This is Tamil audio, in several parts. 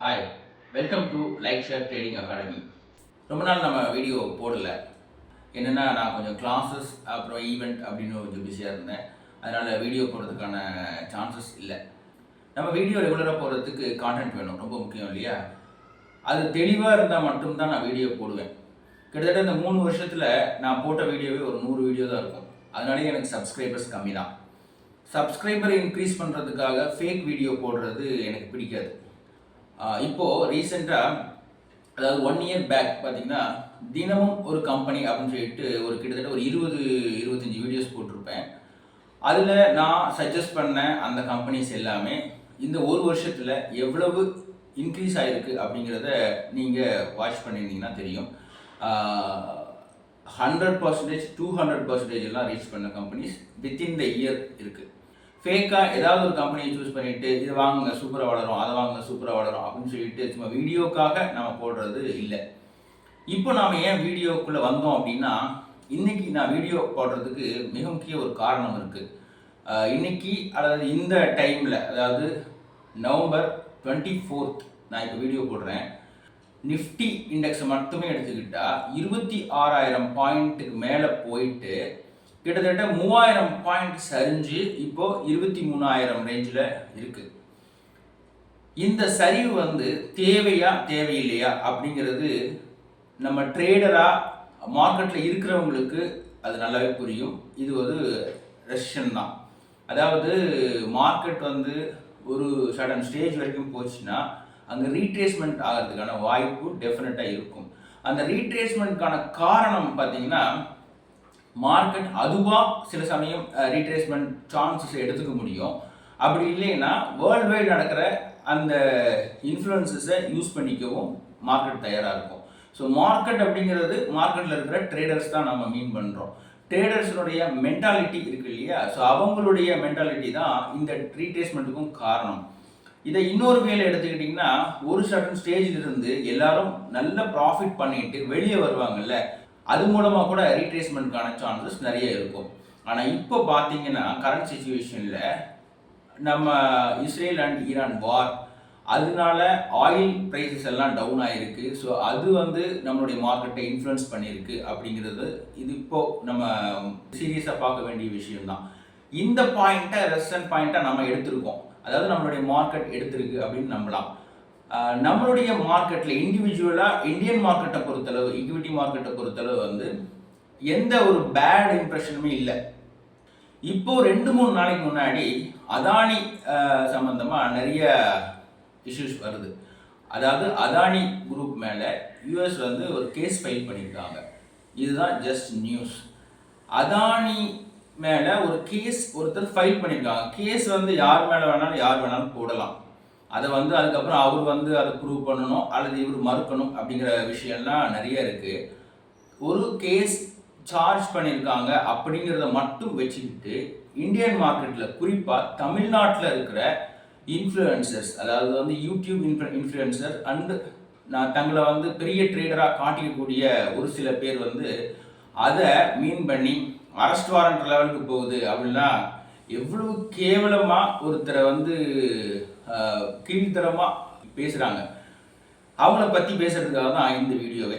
Hi, welcome to like share trading academy. ரொம்ப நாள் நம்ம வீடியோ போடல. என்னென்னா நான் கொஞ்சம் கிளாஸஸ் அப்புறம் ஈவெண்ட் அப்படின்னு கொஞ்சம் பிஸியாக இருந்தேன். அதனால் வீடியோ போடுறதுக்கான சான்சஸ் இல்லை. நம்ம வீடியோ ரெகுலராக போடுறதுக்கு கான்டென்ட் வேணும், ரொம்ப முக்கியம் இல்லையா? அது தெளிவாக இருந்தால் மட்டும்தான் நான் வீடியோ போடுவேன். கிட்டத்தட்ட இந்த 3 வருஷத்தில் நான் போட்ட வீடியோவே ஒரு 100 வீடியோ தான் இருக்கும். அதனாலேயே எனக்கு சப்ஸ்கிரைபர்ஸ் கம்மி தான். சப்ஸ்கிரைபரை இன்க்ரீஸ் பண்ணுறதுக்காக ஃபேக் வீடியோ போடுறது எனக்கு பிடிக்காது. இப்போது ரீசெண்டாக, அதாவது 1 இயர் பேக் பார்த்தீங்கன்னா, தினமும் ஒரு கம்பெனி அப்படின்னு சொல்லிட்டு கிட்டத்தட்ட ஒரு 20-25 வீடியோஸ் போட்டிருப்பேன். அதில் நான் சஜஸ்ட் பண்ண அந்த கம்பெனிஸ் எல்லாமே இந்த ஒரு வருஷத்தில் எவ்வளவு இன்க்ரீஸ் ஆகிருக்கு அப்படிங்கிறத நீங்கள் வாட்ச் பண்ணியிருந்தீங்கன்னா தெரியும். 100%, 200% எல்லாம் ரீச் பண்ண கம்பெனிஸ் வித்தின் த இயர் இருக்குது. ஃபேக்காக ஏதாவது ஒரு கம்பெனியை சூஸ் பண்ணிவிட்டு இதை வாங்குங்க சூப்பராக வளரும், அதை வாங்குங்க சூப்பராக வளரும் அப்படின்னு சொல்லிட்டு சும்மா வீடியோக்காக நம்ம போடுறது இல்லை. இப்போ நாம் ஏன் வீடியோக்குள்ளே வந்தோம் அப்படின்னா, இன்றைக்கி நான் வீடியோ போடுறதுக்கு மிக முக்கிய ஒரு காரணம் இருக்குது. இன்றைக்கி அதாவது இந்த டைமில், அதாவது நவம்பர் 24 நான் இப்போ வீடியோ போடுறேன். நிஃப்டி இண்டெக்ஸை மட்டுமே எடுத்துக்கிட்டால் 26,000 பாயிண்ட்டுக்கு மேலே போயிட்டு கிட்டத்தட்ட 3000 பாயிண்ட் சரிஞ்சு இப்போ 23,000 ரேஞ்சில் இருக்குது. இந்த சரிவு தேவையா தேவையில்லையா அப்படிங்கிறது நம்ம ட்ரேடராக மார்க்கெட்டில் இருக்கிறவங்களுக்கு அது நல்லாவே புரியும். இது ஒரு ரெசிஷன் தான். அதாவது மார்க்கெட் ஒரு சடன் ஸ்டேஜ் வரைக்கும் போச்சுன்னா அங்கே ரீட்ரேஸ்மெண்ட் ஆகிறதுக்கான வாய்ப்பு டெஃபினட்டாக இருக்கும். அந்த ரீட்ரேஸ்மெண்ட்கான காரணம் பார்த்தீங்கன்னா, மார்க்கெட் அதுவாக சில சமயம் ரீட்ரேஸ்மெண்ட் சான்சஸ் எடுத்துக்க முடியும். அப்படி இல்லைன்னா வேர்ல்டு வைடு நடக்கிற அந்த இன்ஃப்ளூயன்சஸை யூஸ் பண்ணிக்கவும் மார்க்கெட் தயாராக இருக்கும். ஸோ மார்க்கெட் அப்படிங்கிறது மார்க்கெட்டில் இருக்கிற ட்ரேடர்ஸ் தான் நம்ம மீன் பண்ணுறோம். ட்ரேடர்ஸினுடைய மென்டாலிட்டி இருக்கு இல்லையா? ஸோ அவங்களுடைய மென்டாலிட்டி தான் இந்த ரீட்ரேஸ்மெண்ட்டுக்கும் காரணம். இதை இன்னொரு வேலை எடுத்துக்கிட்டிங்கன்னா, ஒரு சர்டன் ஸ்டேஜில் இருந்து எல்லாரும் நல்ல ப்ராஃபிட் பண்ணிட்டு வெளியே வருவாங்கல்ல, அது மூலமாக கூட ரீட்ரேஸ்மெண்ட்கான சான்சஸ் நிறைய இருக்கும். ஆனால் இப்போ பார்த்தீங்கன்னா கரண்ட் சுச்சுவேஷனில் நம்ம இஸ்ரேல் அண்ட் ஈரான் வார், அதனால ஆயில் ப்ரைஸஸ் எல்லாம் டவுன் ஆகிருக்கு. ஸோ அது நம்மளுடைய மார்க்கெட்டை இன்ஃப்ளூயன்ஸ் பண்ணியிருக்கு அப்படிங்கிறது இது இப்போது நம்ம சீரியஸாக பார்க்க வேண்டிய விஷயம்தான். இந்த பாயிண்ட்டை ரெசன் பாயிண்ட்டாக நம்ம எடுத்திருக்கோம், அதாவது நம்மளுடைய மார்க்கெட் எடுத்திருக்கு அப்படின்னு நம்பலாம். நம்மளுடைய மார்க்கெட்டில் இண்டிவிஜுவலாக இந்தியன் மார்க்கெட்டை பொறுத்தளவு, ஈக்விட்டி மார்க்கெட்டை பொறுத்தளவு எந்த ஒரு பேட் இம்ப்ரெஷனுமே இல்லை. இப்போ 2-3 நாளைக்கு முன்னாடி அதானி சம்பந்தமாக நிறைய இஷ்யூஸ் வருது. அதாவது அதானி குரூப் மேலே யூஎஸ் ஒரு கேஸ் ஃபைல் பண்ணியிருக்காங்க. இதுதான் ஜஸ்ட் நியூஸ். அதானி மேலே ஒரு கேஸ் ஒருத்தர் ஃபைல் பண்ணியிருக்காங்க. கேஸ் யார் மேலே வேணாலும் யார் வேணாலும் போடலாம். அதை அதுக்கப்புறம் அவர் அதை ப்ரூவ் பண்ணணும் அல்லது இவர் மறுக்கணும் அப்படிங்கிற விஷயம்லாம் நிறைய இருக்குது. ஒரு கேஸ் சார்ஜ் பண்ணியிருக்காங்க அப்படிங்கிறத மட்டும் வச்சுக்கிட்டு இந்தியன் மார்க்கெட்டில் குறிப்பாக தமிழ்நாட்டில் இருக்கிற இன்ஃப்ளூயன்சர்ஸ், அதாவது யூடியூப் இன்ஃப்ளூயன்சர் அண்டு நான் தங்களை பெரிய ட்ரேடராக காட்டிக்கக்கூடிய ஒரு சில பேர் அதை மீன் பண்ணி அரெஸ்ட் வாரண்ட் லெவலுக்கு போகுது அப்படின்னா எவ்வளவு கேவலமாக ஒருத்தரை கீழ்த்தரமாக பேசுகிறாங்க. அவங்கள பற்றி பேசுகிறதுக்காக தான் இந்த வீடியோவே.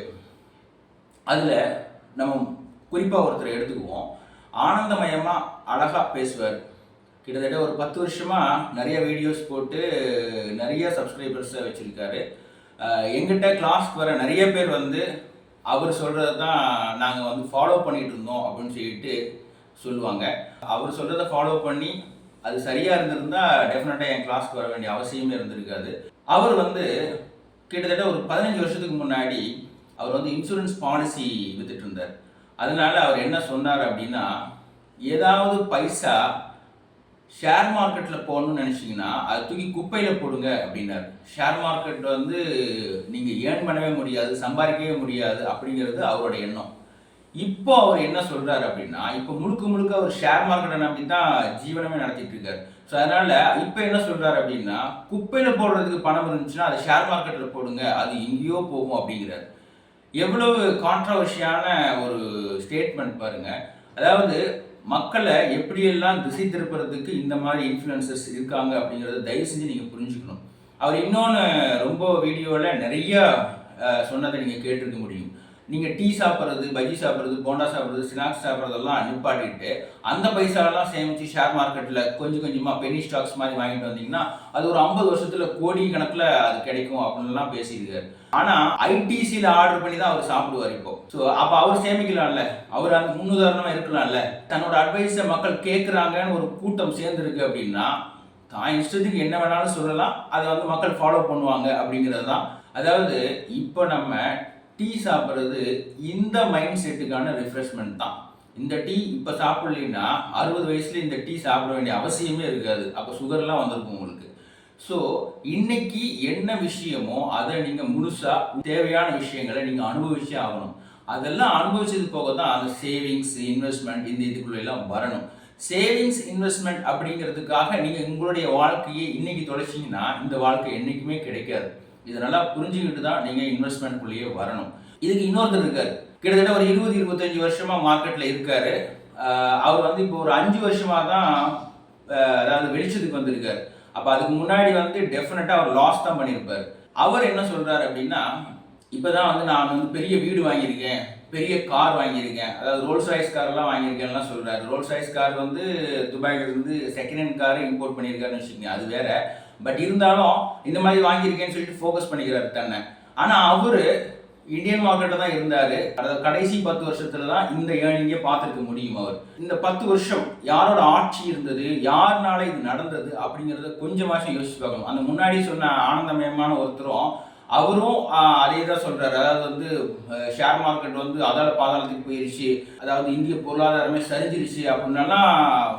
அதில் நம்ம குறிப்பாக ஒருத்தரை எடுத்துக்குவோம். ஆனந்தமயமாக அழகாக பேசுவார். கிட்டத்தட்ட ஒரு 10 வருஷமாக நிறைய வீடியோஸ் போட்டு நிறைய சப்ஸ்கிரைபர்ஸை வச்சுருக்காரு. எங்கிட்ட கிளாஸ்க்கு வர நிறைய பேர் அவர் சொல்கிறது தான் நாங்கள் ஃபாலோ பண்ணிகிட்டு இருந்தோம் அப்படின்னு சொல்லிட்டு சொல்லுவாங்க. அவர் சொல்கிறத ஃபாலோ பண்ணி அது சரியாக இருந்திருந்தால் டெஃபினட்டாக என் கிளாஸ்க்கு வர வேண்டிய அவசியமே இருந்திருக்காது. அவர் கிட்டத்தட்ட ஒரு 15 வருஷத்துக்கு முன்னாடி அவர் இன்சூரன்ஸ் பாலிசி வித்துட்டு இருந்தார். அதனால அவர் என்ன சொன்னார் அப்படின்னா, ஏதாவது பைசா ஷேர் மார்க்கெட்டில் போகணும்னு நினச்சிங்கன்னா அதை தூக்கி குப்பையில் போடுங்க அப்படின்னார். ஷேர் மார்க்கெட் நீங்கள் ஏர்ன் பண்ணவே முடியாது, சம்பாதிக்கவே முடியாது அப்படிங்கிறது அவரோட எண்ணம். இப்போ அவர் என்ன சொல்கிறார் அப்படின்னா, இப்போ முழுக்க அவர் ஷேர் மார்க்கெட்டை நம்பி தான் ஜீவனமே நடத்திட்டு இருக்காரு. ஸோ அதனால் இப்போ என்ன சொல்கிறார் அப்படின்னா, குப்பையில் போடுறதுக்கு பணம் இருந்துச்சுன்னா அதை ஷேர் மார்க்கெட்டில் போடுங்க, அது எங்கேயோ போகும் அப்படிங்கிறார். எவ்வளவு கான்ட்ரவர்ஷியான ஒரு ஸ்டேட்மெண்ட் பாருங்கள். அதாவது மக்களை எப்படியெல்லாம் திசை திருப்புறதுக்கு இந்த மாதிரி இன்ஃப்ளூயன்சர்ஸ் இருக்காங்க அப்படிங்கிறத தயவு செஞ்சு நீங்கள் புரிஞ்சுக்கணும். அவர் இன்னொன்று ரொம்ப வீடியோவில் நிறைய சொன்னதை நீங்கள் கேட்டிருக்க முடியும். நீங்கள் டீ சாப்பிட்றது, பஜ்ஜி சாப்பிட்றது, போண்டா சாப்பிட்றது, ஸ்நாக்ஸ் சாப்பிட்றதெல்லாம் நிப்பாட்டிட்டு அந்த பைசாலெல்லாம் சேமித்து ஷேர் மார்க்கெட்டில் கொஞ்சம் கொஞ்சமாக பெனி ஸ்டாக்ஸ் மாதிரி வாங்கிட்டு வந்தீங்கன்னா அது ஒரு 50 வருஷத்தில் கோடி கணக்கில் அது கிடைக்கும் அப்படின்லாம் பேசியிருக்காரு. ஆனால் ஐடிசியில் ஆர்டர் பண்ணி தான் அவர் சாப்பிடுவார் இப்போ. ஸோ அப்போ அவர் சேமிக்கலாம்ல, அவர் அந்த முன்னுதாரணமாக இருக்கலாம்ல. தன்னோட அட்வைஸை மக்கள் கேட்குறாங்கன்னு ஒரு கூட்டம் சேர்ந்துருக்கு அப்படின்னா தான் இஷ்டத்துக்கு என்ன வேணாலும் சொல்லலாம், அதை வந்து மக்கள் ஃபாலோ பண்ணுவாங்க அப்படிங்கிறது தான். அதாவது இப்போ நம்ம டீ சாப்பிட்றது இந்த மைண்ட் செட்டுக்கான ரிஃப்ரெஷ்மெண்ட் தான். இந்த டீ இப்போ சாப்பிட்லன்னா 60 வயசுல இந்த டீ சாப்பிட வேண்டிய அவசியமே இருக்காது. அப்போ சுகர்லாம் வந்திருக்கும் உங்களுக்கு. ஸோ இன்னைக்கு என்ன விஷயமோ அதை நீங்கள் முழுசாக தேவையான விஷயங்களை நீங்கள் அனுபவிச்சே ஆகணும். அதெல்லாம் அனுபவிச்சது போக தான் அந்த சேவிங்ஸ், இன்வெஸ்ட்மெண்ட் இந்த இதுக்குள்ள எல்லாம் வரணும். சேவிங்ஸ், இன்வெஸ்ட்மெண்ட் அப்படிங்கிறதுக்காக நீங்கள் உங்களுடைய வாழ்க்கையை இன்னைக்கு தொலைச்சிங்கன்னா இந்த வாழ்க்கை என்றைக்குமே கிடைக்காது. இதை நல்லா புரிஞ்சுக்கிட்டு தான் நீங்கள் இன்வெஸ்ட்மெண்ட்குள்ளேயே வரணும். இதுக்கு இன்னொருத்தர் இருக்காரு, கிட்டத்தட்ட ஒரு 20-25 வருஷமா மார்க்கெட்டில் இருக்காரு. அவர் வந்து இப்போ ஒரு 5 வருஷமாக தான் அதாவது வெளிச்சத்துக்கு வந்திருக்காரு. அப்போ அதுக்கு முன்னாடி வந்து டெஃபினட்டாக அவர் லாஸ் தான் பண்ணியிருப்பார். அவர் என்ன சொல்கிறார் அப்படின்னா, இப்போ தான் வந்து நான் வந்து பெரிய வீடு வாங்கியிருக்கேன், பெரிய கார் வாங்கியிருக்கேன், அதாவது ரோல்ஸ் ராய்ஸ் கார்லாம் வாங்கியிருக்கேன்லாம் சொல்கிறாரு. ரோல்ஸ் ராய்ஸ் கார் வந்து துபாயிலிருந்து செகண்ட் ஹேண்ட் காரை இம்போர்ட் பண்ணியிருக்காருன்னு வச்சுக்கோங்க, அது வேற. பட் இருந்தாலும் இந்த மாதிரி வாங்கியிருக்கேன்னு சொல்லிட்டு ஃபோக்கஸ் பண்ணிக்கிறாரு தன்னை. ஆனால் அவர் இந்தியன் மார்க்கெட்டில் தான் இருந்தார். அதாவது கடைசி 10 வருஷத்துல தான் இந்த ஏர்னிங்கே பார்த்துருக்க முடியும். அவர் இந்த 10 வருஷம் யாரோட ஆட்சி இருந்தது, யாருனால இது நடந்தது அப்படிங்கிறத கொஞ்சமாச்சும் யோசிச்சு பார்க்கணும். அந்த முன்னாடி சொன்ன ஆனந்தமயமான ஒருத்தரும் அவரும் அதே தான் சொல்றாரு. அதாவது வந்து ஷேர் மார்க்கெட் வந்து அதால பாதாளத்துக்கு போயிருச்சு, அதாவது இந்திய பொருளாதாரமே சரிஞ்சிருச்சு அப்படின்னாலாம்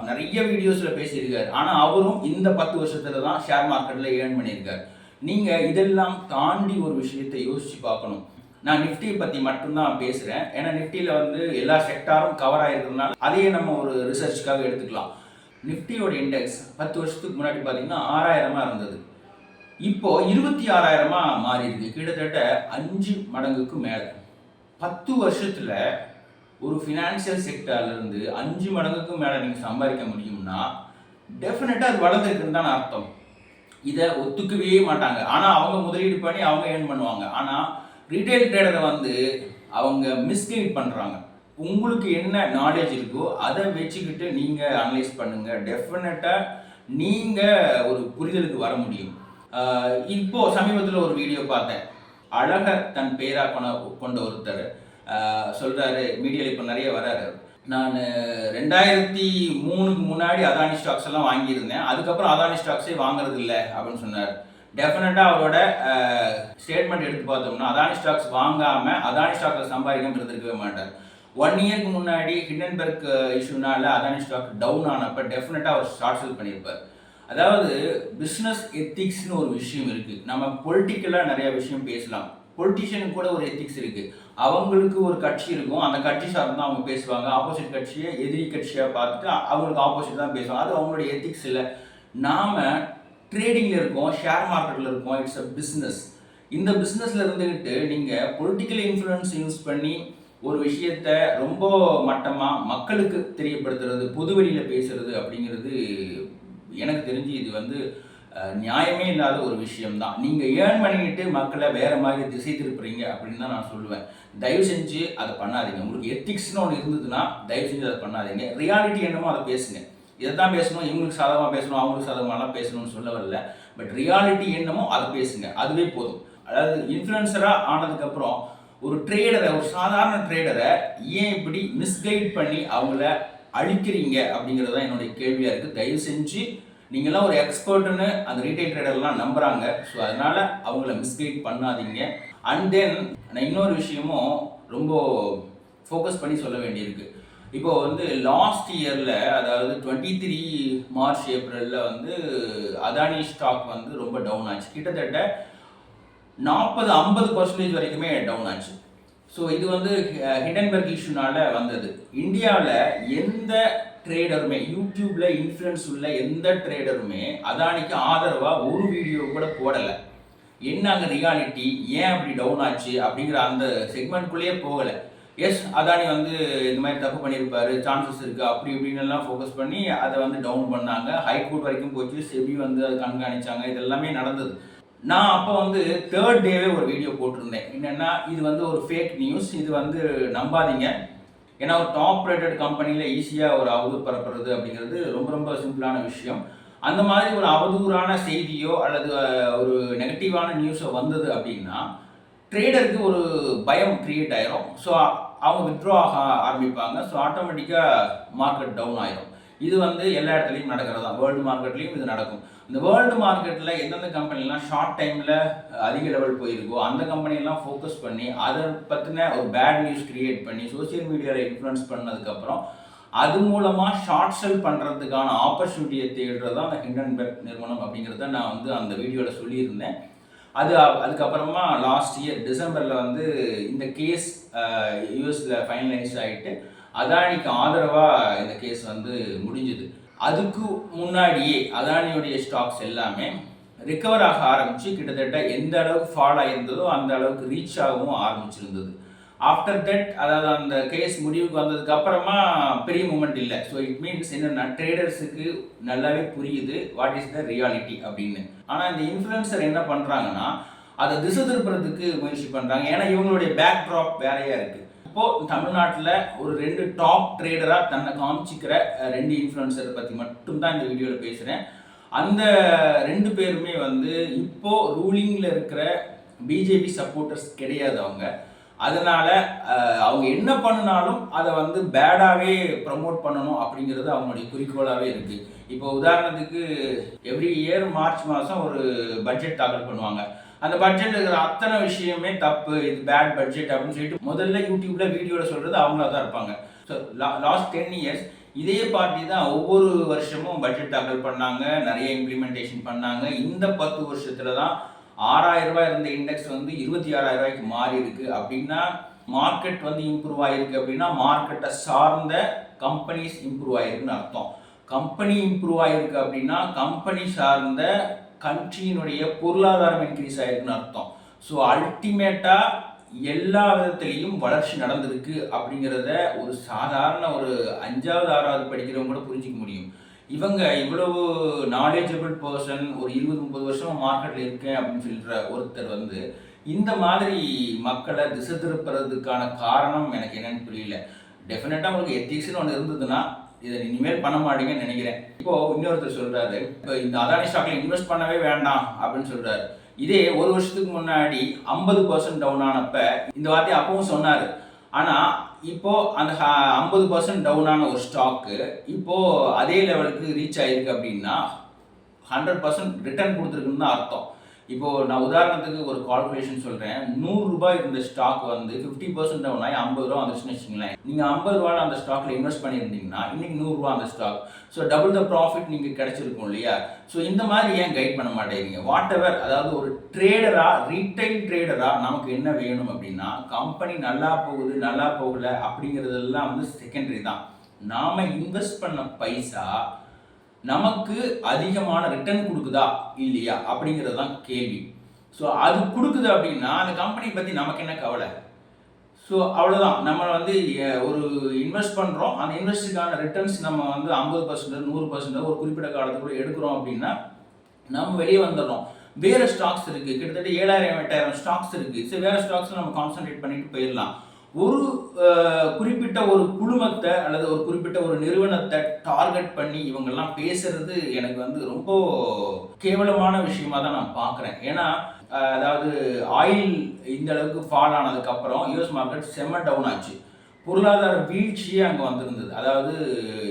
நிறைய வீடியோஸ்ல பேசியிருக்காரு. ஆனா அவரும் இந்த 10 வருஷத்துல தான் ஷேர் மார்க்கெட்ல ஏர்ன் பண்ணியிருக்காரு. நீங்க இதெல்லாம் தாண்டி ஒரு விஷயத்தை யோசிச்சு பார்க்கணும். நான் நிஃப்டியை பற்றி மட்டும்தான் பேசுகிறேன், ஏன்னா நிஃப்டியில் வந்து எல்லா செக்டாரும் கவர் ஆகிருக்கிறதுனால அதையே நம்ம ஒரு ரிசர்ச்சுக்காக எடுத்துக்கலாம். நிஃப்டியோட இண்டெக்ஸ் 10 வருஷத்துக்கு முன்னாடி பார்த்தீங்கன்னா 6000 இருந்தது, இப்போ 26,000 மாறி இருக்கு. கிட்டத்தட்ட 5 மடங்குக்கு மேலே. 10 வருஷத்தில் ஒரு ஃபினான்சியல் செக்டார்லேருந்து 5 மடங்குக்கு மேலே நீங்கள் சம்பாதிக்க முடியும்னா டெஃபினட்டாக அது வளர்ந்துருக்குன்னு தான் அர்த்தம். இதை ஒத்துக்கவே மாட்டாங்க. ஆனால் அவங்க முதலீடு பண்ணி அவங்க ஏர்ன் பண்ணுவாங்க. ஆனால் ரீட்டைல் ட்ரேடரை வந்து அவங்க மிஸ்கைட் பண்ணுறாங்க. உங்களுக்கு என்ன நாலேஜ் இருக்கோ அதை வச்சுக்கிட்டு நீங்கள் அனலைஸ் பண்ணுங்கள். டெஃபினட்டாக நீங்கள் ஒரு புரிதலுக்கு வர முடியும். இப்போது சமீபத்தில் ஒரு வீடியோ பார்த்தேன். அழக தன் பேராக கொண்ட ஒருத்தர் சொல்கிறாரு, மீடியாவில் இப்போ நிறைய வராரு. நான் 2003க்கு முன்னாடி அதானி ஸ்டாக்ஸ் எல்லாம் வாங்கியிருந்தேன், அதுக்கப்புறம் அதானி ஸ்டாக்ஸே வாங்குறது இல்லை அப்படின்னு சொன்னார். டெஃபினட்டாக அவரோட ஸ்டேட்மெண்ட் எடுத்து பார்த்தோம்னா அதானி ஸ்டாக்ஸ் வாங்காமல் அதானி ஸ்டாக்ஸில் சம்பாதிக்காமல் இருந்திருக்கவே மாட்டார். 1 இயருக்கு முன்னாடி ஹிண்டன்பர்க் இஷ்யூனால அதானி ஸ்டாக் டவுன் ஆனப்போ டெஃபினட்டாக அவர் ஷார்ட் செல் பண்ணியிருப்பார். அதாவது பிஸ்னஸ் எத்திக்ஸ்னு ஒரு விஷயம் இருக்குது. நம்ம பொலிட்டிக்கலாக நிறைய விஷயம் பேசலாம், பொலிட்டிஷியனுக்கு கூட ஒரு எத்திக்ஸ் இருக்குது. அவங்களுக்கு ஒரு கட்சி இருக்கும், அந்த கட்சி சார்ந்து தான் அவங்க பேசுவாங்க. ஆப்போசிட் கட்சியை எதிரி கட்சியாக பார்த்துட்டு அவங்களுக்கு ஆப்போசிட் தான் பேசுவாங்க. அது அவங்களுடைய எத்திக்ஸ் இல்லை. நாம் ட்ரேடிங்கில் இருக்கோம், ஷேர் மார்க்கெட்டில் இருக்கோம், இட்ஸ் அ பிஸ்னஸ். இந்த பிஸ்னஸில் இருந்துக்கிட்டு நீங்கள் பொலிட்டிக்கல் இன்ஃப்ளூயன்ஸ் யூஸ் பண்ணி ஒரு விஷயத்தை ரொம்ப மட்டமாக மக்களுக்கு தெரியப்படுத்துறது, பொது வெளியில் பேசுறது அப்படிங்கிறது எனக்கு தெரிஞ்சு இது வந்து நியாயமே இல்லாத ஒரு விஷயம்தான். நீங்கள் ஏர்ன் பண்ணிக்கிட்டு மக்களை வேறு மாதிரி திசை திருப்புறீங்க அப்படின்னு தான் நான் சொல்லுவேன். தயவு செஞ்சு அதை பண்ணாதீங்க. உங்களுக்கு எத்திக்ஸ்னு ஒன்று இருந்ததுன்னா தயவு செஞ்சு அதை பண்ணாதீங்க. ரியாலிட்டி என்னமோ அதை பேசுங்க. இதை தான் பேசணும், இவங்களுக்கு சாதகமாக பேசணும், அவங்களுக்கு சாதகமாகலாம் பேசணும்னு சொல்ல வரல. பட் ரியாலிட்டி என்னமோ அதை பேசுங்க, அதுவே போதும். அதாவது இன்ஃப்ளூயன்சராக ஆனதுக்கப்புறம் ஒரு ட்ரேடரை, ஒரு சாதாரண ட்ரேடரை ஏன் இப்படி மிஸ்கைட் பண்ணி அவங்கள அழிக்கிறீங்க அப்படிங்கிறது தான் என்னுடைய கேள்வியாக இருக்குது. தயவு செஞ்சு நீங்கள்லாம் ஒரு எக்ஸ்பர்ட்டுன்னு அந்த ரீட்டைல் ட்ரேடர்லாம் நம்புகிறாங்க. ஸோ அதனால் அவங்கள மிஸ்கைட் பண்ணாதீங்க. அண்ட் தென் நான் இன்னொரு விஷயமும் ரொம்ப ஃபோக்கஸ் பண்ணி சொல்ல வேண்டியிருக்கு. இப்போது வந்து லாஸ்ட் இயரில், அதாவது 23 மார்ச் ஏப்ரலில் வந்து அதானி ஸ்டாக் வந்து ரொம்ப டவுன் ஆச்சு. கிட்டத்தட்ட 40-50% வரைக்குமே டவுன் ஆச்சு. ஸோ இது வந்து ஹிண்டன்பர்க் இஷ்யூனால வந்தது. இந்தியாவில் எந்த ட்ரேடருமே, யூடியூப்ல இன்ஃப்ளூயன்ஸ் உள்ள எந்த ட்ரேடருமே அதானிக்கு ஆதரவாக ஒரு வீடியோ கூட போடலை. என்ன அங்கே ரியாலிட்டி, ஏன் அப்படி டவுன் ஆச்சு அப்படிங்கிற அந்த செக்மெண்ட்குள்ளேயே போகலை. எஸ், அதானி வந்து இந்த மாதிரி தப்பு பண்ணியிருப்பாரு, சான்சஸ் இருக்குது அப்படி இப்படின்னு எல்லாம் ஃபோக்கஸ் பண்ணி அதை வந்து டவுன் பண்ணாங்க. ஹைகோர்ட் வரைக்கும் போச்சு, செபி வந்து அதை கண்காணிச்சாங்க, இதெல்லாமே நடந்தது. நான் அப்போ வந்து தேர்ட் டேவே ஒரு வீடியோ போட்டிருந்தேன். என்னென்னா இது வந்து ஒரு ஃபேக் நியூஸ், இது வந்து நம்பாதீங்க. ஏன்னா ஒரு டாப் ரேட்டட் கம்பெனியில் ஈஸியாக ஒரு அவதூறு பரப்புறது அப்படிங்கிறது ரொம்ப ரொம்ப சிம்பிளான விஷயம். அந்த மாதிரி ஒரு அவதூறான செய்தியோ அல்லது ஒரு நெகட்டிவான நியூஸோ வந்தது அப்படின்னா ட்ரேடருக்கு ஒரு பயம் கிரியேட் ஆயிரும். ஸோ அவங்க வித்ட்ரா ஆக ஆரம்பிப்பாங்க. ஸோ ஆட்டோமேட்டிக்காக மார்க்கெட் டவுன் ஆயிரும். இது வந்து எல்லா இடத்துலையும் நடக்கிறது தான். வேர்ல்டு மார்க்கெட்லேயும் இது நடக்கும். இந்த வேர்ல்டு மார்க்கெட்டில் எந்தெந்த கம்பெனிலாம் ஷார்ட் டைமில் அதிக லெவல் போயிருக்கோ அந்த கம்பெனியெல்லாம் ஃபோக்கஸ் பண்ணி அதை பற்றின ஒரு பேட் நியூஸ் கிரியேட் பண்ணி சோசியல் மீடியாவில் இன்ஃப்ளூயன்ஸ் பண்ணதுக்கப்புறம் அது மூலமாக ஷார்ட் செல் பண்ணுறதுக்கான ஆப்பர்ச்சுனிட்டியை தேடுறது தான் அந்த ஹிண்டன்பர்க் நிறுவனம் அப்படிங்கிறத நான் வந்து அந்த வீடியோவில் சொல்லியிருந்தேன். அதுக்கப்புறமா லாஸ்ட் இயர் டிசம்பரில் வந்து இந்த கேஸ் யூஎஸில் ஃபைனலைஸ் ஆகிட்டு அதானிக்கு ஆதரவாக இந்த கேஸ் வந்து முடிஞ்சுது. அதுக்கு முன்னாடியே அதானியுடைய ஸ்டாக்ஸ் எல்லாமே ரிகவர் ஆக ஆரம்பித்து கிட்டத்தட்ட எந்த அளவுக்கு ஃபால் ஆகியிருந்ததோ அந்த அளவுக்கு ரீச் ஆகவும் ஆரம்பிச்சிருந்தது. ஆஃப்டர் தட், அதாவது அந்த கேஸ் முடிவுக்கு வந்ததுக்கு அப்புறமா பெரிய மூமெண்ட் இல்லை. ஸோ இட் மீன்ஸ் என்னென்னா ட்ரேடர்ஸுக்கு நல்லாவே புரியுது வாட் இஸ் த ரியாலிட்டி அப்படின்னு. ஆனால் இந்த இன்ஃப்ளூயன்சர் என்ன பண்ணுறாங்கன்னா அதை திசை திருப்புறதுக்கு முயற்சி பண்ணுறாங்க. ஏன்னா இவங்களுடைய பேக் ட்ராப் வேறையாக இருக்குது. இப்போது தமிழ்நாட்டில் ஒரு 2 டாப் ட்ரேடராக தன்னை காமிச்சிக்கிற 2 இன்ஃப்ளூயன்சரை பற்றி மட்டும்தான் இந்த வீடியோவில் பேசுகிறேன். அந்த 2 பேருமே வந்து இப்போது ரூலிங்கில் இருக்கிற பிஜேபி சப்போர்ட்டர்ஸ் கிடையாது அவங்க. அதனால் அவங்க என்ன பண்ணினாலும் அதை வந்து பேடாகவே ப்ரமோட் பண்ணணும் அப்படிங்கிறது அவங்களுடைய குறிக்கோளாகவே இருக்குது. இப்போ உதாரணத்துக்கு எவ்ரி இயர் மார்ச் மாதம் ஒரு பட்ஜெட் தாக்கல் பண்ணுவாங்க. அந்த பட்ஜெட்டில் இருக்கிற அத்தனை விஷயமே தப்பு, இது பேட் பட்ஜெட் அப்படின்னு சொல்லிட்டு முதல்ல யூடியூப்பில் வீடியோவில் சொல்கிறது அவங்களா தான் இருப்பாங்க. ஸோ லாஸ்ட் 10 இயர்ஸ் இதே பார்ட்டி தான் ஒவ்வொரு வருஷமும் பட்ஜெட் தாக்கல் பண்ணாங்க, நிறைய இம்ப்ளிமெண்டேஷன் பண்ணாங்க. இந்த 10 வருஷத்தில் தான் 6,000 ரூபாய் இருந்த இண்டெக்ஸ் வந்து 26,000 ரூபாய்க்கு மாறி இருக்கு. அப்படின்னா மார்க்கெட் வந்து இம்ப்ரூவ் ஆகிருக்கு. அப்படின்னா மார்க்கெட்டை சார்ந்த கம்பெனிஸ் இம்ப்ரூவ் ஆகிருக்குன்னு அர்த்தம். கம்பெனி இம்ப்ரூவ் ஆகிருக்கு அப்படின்னா கம்பெனி சார்ந்த கண்ட்ரியினுடைய பொருளாதாரம் இன்க்ரீஸ் ஆகிருக்குன்னு அர்த்தம். ஸோ அல்டிமேட்டாக எல்லா விதத்திலையும் வளர்ச்சி நடந்திருக்கு அப்படிங்கிறத ஒரு சாதாரண ஒரு 5வது 6வது படிக்கிறவங்க கூட புரிஞ்சிக்க முடியும். இவங்க இவ்வளவு நாலேஜபிள் பர்சன், ஒரு 20-30 வருஷம் மார்க்கெட்டில் இருக்கேன் அப்படின்னு சொல்கிற ஒருத்தர் வந்து இந்த மாதிரி மக்களை திசை திருப்புறதுக்கான காரணம் எனக்கு என்னன்னு புரியல. டெஃபினட்டாக உங்களுக்கு எத்திக்ஸ்னு ஒன்று இருந்ததுன்னா இதை இனிமேல் பண்ண மாட்டீங்கன்னு நினைக்கிறேன். இப்போது இன்னொருத்தர் சொல்கிறாரு, இப்போ இந்த அதானி ஸ்டாக்ல இன்வெஸ்ட் பண்ணவே வேண்டாம் அப்படின்னு சொல்கிறாரு. இதே ஒரு வருஷத்துக்கு முன்னாடி 50% டவுன் ஆனப்ப இந்த வார்த்தையை அப்பவும் சொன்னார். ஆனால் இப்போது அந்த 50% டவுனான ஒரு ஸ்டாக்கு இப்போது அதே லெவலுக்கு ரீச் ஆகிருக்கு அப்படின்னா 100% ரிட்டர்ன் கொடுத்துருக்குன்னு தான் அர்த்தம். இப்போது நான் உதாரணத்துக்கு ஒரு கால்குலேஷன் சொல்கிறேன். 100 ரூபாய் இருந்த ஸ்டாக் வந்து 50% டவுன் ஆகி 50 ரூபா வந்துச்சுன்னு வச்சுங்களேன். நீங்கள் 50 ரூபாய் அந்த ஸ்டாக்கில் இன்வெஸ்ட் பண்ணியிருந்தீங்கன்னா இன்றைக்கி 100 ரூபா அந்த stock. So double the profit நீங்கள் கிடச்சிருக்கும் இல்லையா? ஸோ இந்த மாதிரி ஏன் கைட் பண்ண மாட்டேங்கிறீங்க? வாட் எவர், அதாவது ஒரு ட்ரேடராக, ரீட்டைல் ட்ரேடராக நமக்கு என்ன வேணும் அப்படின்னா கம்பெனி நல்லா போகுது நல்லா போகலை அப்படிங்கிறதெல்லாம் வந்து செகண்டரி தான். நாம் இன்வெஸ்ட் பண்ண பைசா நமக்கு அதிகமான ரிட்டர்ன் கொடுக்குதா இல்லையா அப்படிங்கிறது தான் கேள்வி. ஸோ அது கொடுக்குது அப்படின்னா அந்த கம்பெனி பற்றி நமக்கு என்ன கவலை? ஸோ அவ்வளோதான். நம்ம வந்து ஒரு இன்வெஸ்ட் பண்ணுறோம், அந்த இன்வெஸ்ட்டுக்கான ரிட்டர்ன்ஸ் நம்ம வந்து 50%, 100% ஒரு குறிப்பிட்ட காலத்துக்குள்ள எடுக்கிறோம் அப்படின்னா நம்ம வெளியே வந்துடுறோம். வேறு ஸ்டாக்ஸ் இருக்குது, கிட்டத்தட்ட 7,000-8,000 ஸ்டாக்ஸ் இருக்குது. சரி, வேறு ஸ்டாக்ஸில் நம்ம கான்சன்ட்ரேட் பண்ணிட்டு போயிடலாம். ஒரு குறிப்பிட்ட ஒரு குழுமத்தை அல்லது ஒரு குறிப்பிட்ட ஒரு நிறுவனத்தை டார்கெட் பண்ணி இவங்கெல்லாம் பேசுறது எனக்கு வந்து ரொம்ப கேவலமான விஷயமா தான் நான் பார்க்குறேன். ஏன்னா அதாவது ஆயில் இந்த அளவுக்கு ஃபால் ஆனதுக்கப்புறம் யூஎஸ் மார்க்கெட் செம்ம டவுன் ஆச்சு. பொருளாதார வீழ்ச்சியே அங்கே வந்திருந்தது. அதாவது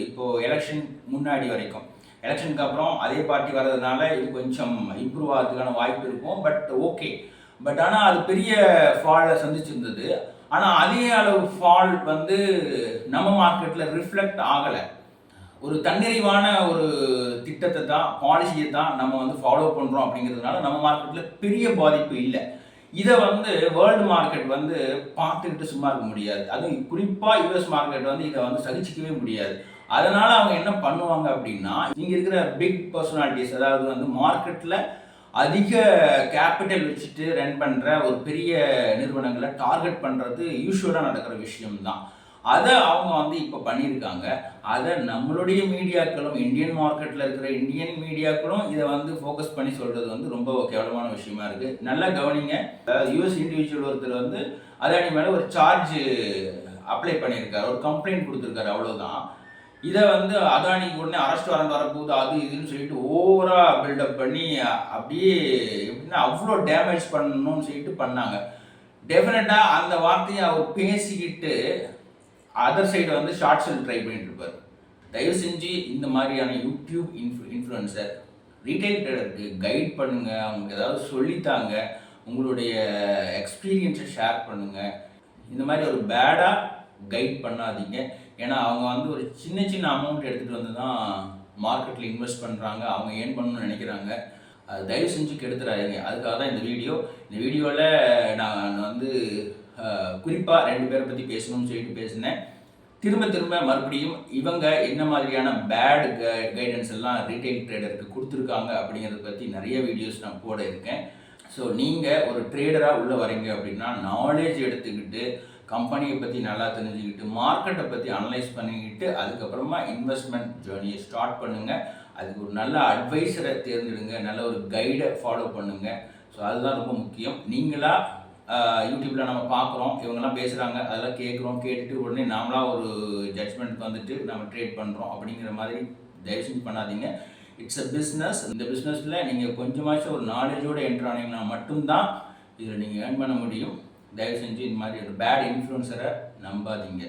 இப்போது எலெக்ஷன் முன்னாடி வரைக்கும், எலெக்ஷனுக்கு அப்புறம் அதே பார்ட்டி வர்றதுனால இது கொஞ்சம் இம்ப்ரூவ் ஆகிறதுக்கான வாய்ப்பு இருக்கும். பட் ஓகே, பட் ஆனால் அது பெரிய ஃபாலை சந்திச்சிருந்தது. ஆனால் அதே அளவு ஃபால் வந்து நம்ம மார்க்கெட்டில் ரிஃப்ளெக்ட் ஆகலை. ஒரு தன்னிறைவான ஒரு திட்டத்தை தான், பாலிசியை தான் நம்ம வந்து ஃபாலோ பண்ணுறோம் அப்படிங்கிறதுனால நம்ம மார்க்கெட்டில் பெரிய பாதிப்பு இல்லை. இதை வந்து வேர்ல்டு மார்க்கெட் வந்து பார்த்துக்கிட்டு சும்மா இருக்க முடியாது. அதுவும் குறிப்பாக யூஎஸ் மார்க்கெட் வந்து இதை வந்து சகிச்சிக்கவே முடியாது. அதனால் அவங்க என்ன பண்ணுவாங்க அப்படின்னா, இங்கே இருக்கிற பிக் பர்சனாலிட்டிஸ், அதாவது வந்து மார்க்கெட்டில் அதிக கேபிட்டல் வச்சுட்டு ரன் பண்ணுற ஒரு பெரிய நிறுவனங்களை டார்கெட் பண்ணுறது யூஸ்வலாக நடக்கிற விஷயம்தான். அதை அவங்க வந்து இப்போ பண்ணியிருக்காங்க. அதை நம்மளுடைய மீடியாக்களும், இந்தியன் மார்க்கெட்டில் இருக்கிற இந்தியன் மீடியாக்களும் இதை வந்து ஃபோக்கஸ் பண்ணி சொல்கிறது வந்து ரொம்ப கேவலமான விஷயமா இருக்குது. நல்லா கவனிங்க. யூஎஸ் இண்டிவிஜுவல் ஒருத்தர் வந்து அதானி மேலே ஒரு சார்ஜ் அப்ளை பண்ணியிருக்காரு, ஒரு கம்ப்ளைண்ட் கொடுத்துருக்காரு, அவ்வளோதான். இதை வந்து அதானிக்கு உடனே அரெஸ்ட் வாரண்ட் வரப்போகுது அது இதுன்னு சொல்லிட்டு ஓவராக பில்டப் பண்ணி அப்படியே எப்படின்னா அவ்வளோ டேமேஜ் பண்ணணும்னு சொல்லிட்டு பண்ணாங்க. டெஃபினட்டாக அந்த வார்த்தையை அவர் பேசிக்கிட்டு அதர் சைடு வந்து ஷார்ட் செல் ட்ரை பண்ணிட்டு இருப்பார். தயவு செஞ்சு இந்த மாதிரியான யூடியூப் இன்ஃப்ளூயன்சர் ரீட்டைல் ட்ரேடருக்கு கைட் பண்ணுங்கள், அவங்களுக்கு ஏதாவது சொல்லித்தாங்க, உங்களுடைய எக்ஸ்பீரியன்ஸை ஷேர் பண்ணுங்கள். இந்த மாதிரி ஒரு பேடாக கைட் பண்ணாதீங்க. ஏன்னா அவங்க வந்து ஒரு சின்ன சின்ன அமௌண்ட் எடுத்துகிட்டு வந்து தான் மார்க்கெட்டில் இன்வெஸ்ட் பண்ணுறாங்க, அவங்க ஏர்ன் பண்ணணும்னு நினைக்கிறாங்க. அது தயவு செஞ்சு கெடுத்துடாதீங்க. அதுக்காக தான் இந்த வீடியோவில் நான் வந்து குறிப்பாக 2 பேரை பற்றி பேசணும்னு சொல்லிட்டு பேசினேன். திரும்ப மறுபடியும் இவங்க என்ன மாதிரியான பேட் கைடன்ஸ் எல்லாம் ரீட்டைல் ட்ரேடருக்கு கொடுத்துருக்காங்க அப்படிங்கிறத பற்றி நிறைய வீடியோஸ் நான் போட இருக்கேன். ஸோ நீங்கள் ஒரு ட்ரேடராக உள்ளே வரீங்க அப்படின்னா நாலேஜ் எடுத்துக்கிட்டு, கம்பெனியை பற்றி நல்லா தெரிஞ்சுக்கிட்டு, மார்க்கெட்டை பற்றி அனலைஸ் பண்ணிக்கிட்டு, அதுக்கப்புறமா இன்வெஸ்ட்மெண்ட் ஜேர்னியை ஸ்டார்ட் பண்ணுங்கள். அதுக்கு ஒரு நல்ல அட்வைஸரை தேர்ந்தெடுங்க, நல்ல ஒரு கைடை ஃபாலோ பண்ணுங்கள். ஸோ அதுதான் ரொம்ப முக்கியம். நீங்களாக யூடியூப்பில் நம்ம பார்க்குறோம், இவங்கெல்லாம் பேசுகிறாங்க, அதெல்லாம் கேட்டுட்டு உடனே நாமளாக ஒரு ஜட்ஜ்மெண்ட்டுக்கு வந்துட்டு நம்ம ட்ரேட் பண்ணுறோம் அப்படிங்கிற மாதிரி தயவு செஞ்சு பண்ணாதீங்க. It's a business. இந்த பிஸ்னஸில் நீங்கள் கொஞ்சமாச்சும் ஒரு நாலேஜோடு என்ட்ரு ஆனீங்கன்னா மட்டும்தான் இதில் நீங்கள் ஏர்ன் பண்ண முடியும். தயவு செஞ்சு இந்த மாதிரி ஒரு பேட் இன்ஃப்ளூயன்சரை நம்பாதீங்க.